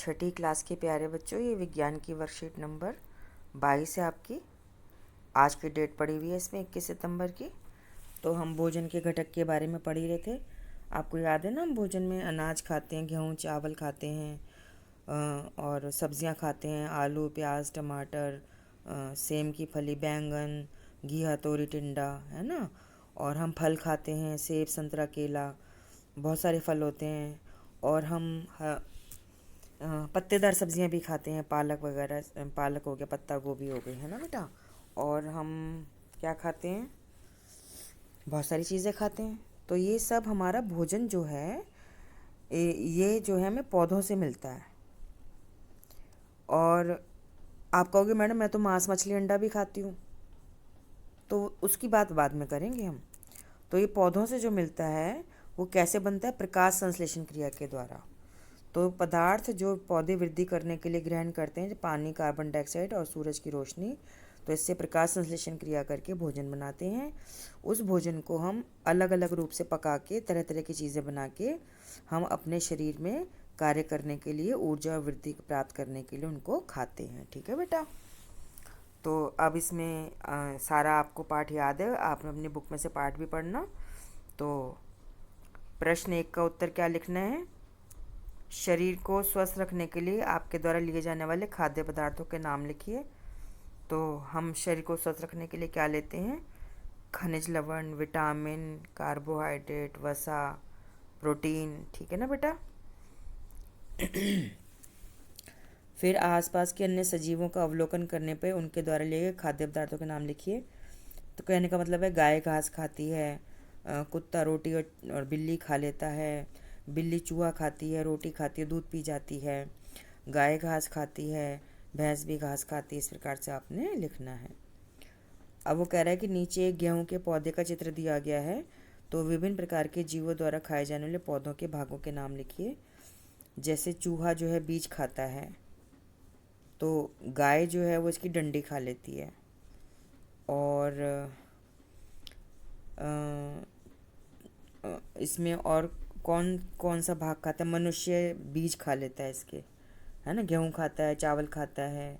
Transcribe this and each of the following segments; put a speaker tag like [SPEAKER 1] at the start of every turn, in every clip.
[SPEAKER 1] छठी class के प्यारे बच्चों, ये विज्ञान की वर्कशीट नंबर 22 है आपकी। आज की डेट पड़ी हुई है इसमें 21 सितंबर की। तो हम भोजन के घटक के बारे में पढ़ ही रहे थे। आपको याद है ना, हम भोजन में अनाज खाते हैं, गेहूँ चावल खाते हैं और सब्जियां खाते हैं, आलू प्याज टमाटर, सेम की फली, बैंगन, घिया तोरी टिंडा, है ना। और हम फल खाते हैं, सेब संतरा केला, बहुत सारे फल होते हैं। और हम पत्तेदार सब्जियां भी खाते हैं, पालक वगैरह, पालक हो गया, पत्ता गोभी हो गई, है ना बेटा। और हम क्या खाते हैं, बहुत सारी चीज़ें खाते हैं। तो ये सब हमारा भोजन जो है, ये जो है हमें पौधों से मिलता है। और आप कहोगे मैडम मैं तो मांस मछली अंडा भी खाती हूँ, तो उसकी बात बाद में करेंगे हम। तो ये पौधों से जो मिलता है वो कैसे बनता है, प्रकाश संश्लेषण क्रिया के द्वारा। तो पदार्थ जो पौधे वृद्धि करने के लिए ग्रहण करते हैं, पानी, कार्बन डाइऑक्साइड और सूरज की रोशनी, तो इससे प्रकाश संश्लेषण क्रिया करके भोजन बनाते हैं। उस भोजन को हम अलग अलग रूप से पका के, तरह तरह की चीज़ें बना के हम अपने शरीर में कार्य करने के लिए, ऊर्जा और वृद्धि प्राप्त करने के लिए उनको खाते हैं। ठीक है बेटा। तो अब इसमें सारा आपको पाठ याद है, आपने अपनी बुक में से पाठ भी पढ़ना। तो प्रश्न 1 का उत्तर क्या लिखना है, शरीर को स्वस्थ रखने के लिए आपके द्वारा लिए जाने वाले खाद्य पदार्थों के नाम लिखिए। तो हम शरीर को स्वस्थ रखने के लिए क्या लेते हैं, खनिज लवण, विटामिन, कार्बोहाइड्रेट, वसा, प्रोटीन, ठीक है ना बेटा। फिर आसपास के अन्य सजीवों का अवलोकन करने पर उनके द्वारा लिए गए खाद्य पदार्थों के नाम लिखिए। तो कहने का मतलब है, गाय घास खाती है, कुत्ता रोटी और बिल्ली खा लेता है, बिल्ली चूहा खाती है, रोटी खाती है, दूध पी जाती है, गाय घास खाती है, भैंस भी घास खाती है। इस प्रकार से आपने लिखना है। अब वो कह रहा है कि नीचे एक गेहूं के पौधे का चित्र दिया गया है, तो विभिन्न प्रकार के जीवों द्वारा खाए जाने वाले पौधों के भागों के नाम लिखिए। जैसे चूहा जो है बीज खाता है, तो गाय जो है वो इसकी डंडी खा लेती है। और इसमें और कौन कौन सा भाग खाता है, मनुष्य बीज खा लेता है इसके, है ना। गेहूँ खाता है, चावल खाता है,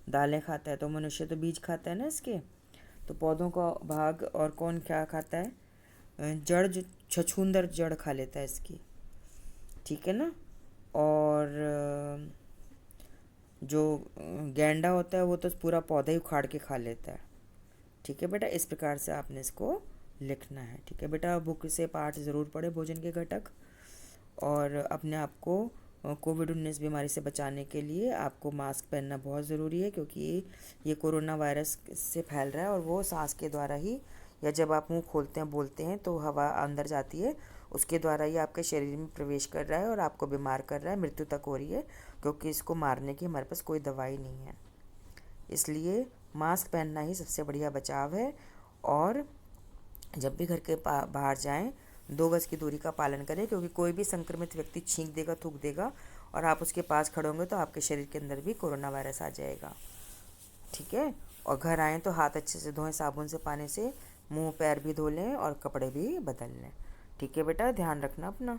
[SPEAKER 1] दालें खाता है, तो मनुष्य तो बीज खाता है ना इसके। तो पौधों का भाग और कौन क्या खाता है, जड़, जो छछूंदर जड़ खा लेता है इसकी, ठीक है ना। और जो गेंडा होता है वो तो पूरा पौधा ही उखाड़ के खा लेता है। ठीक है बेटा, इस प्रकार से आपने इसको लिखना है। ठीक है बेटा, बुक से पाठ ज़रूर पढ़े भोजन के घटक। और अपने आप को कोविड-19 बीमारी से बचाने के लिए आपको मास्क पहनना बहुत ज़रूरी है, क्योंकि ये कोरोना वायरस से फैल रहा है और वो सांस के द्वारा ही, या जब आप मुंह खोलते हैं बोलते हैं तो हवा अंदर जाती है, उसके द्वारा ही आपके शरीर में प्रवेश कर रहा है और आपको बीमार कर रहा है, मृत्यु तक हो रही है, क्योंकि इसको मारने की हमारे पास कोई दवाई नहीं है। इसलिए मास्क पहनना ही सबसे बढ़िया बचाव है। और जब भी घर के बाहर जाएं, 2 गज की दूरी का पालन करें, क्योंकि कोई भी संक्रमित व्यक्ति छींक देगा, थूक देगा और आप उसके पास खड़े होंगे तो आपके शरीर के अंदर भी कोरोना वायरस आ जाएगा। ठीक है। और घर आएँ तो हाथ अच्छे से धोएं, साबुन से, पानी से, मुंह पैर भी धो लें और कपड़े भी बदल लें। ठीक है बेटा, ध्यान रखना अपना।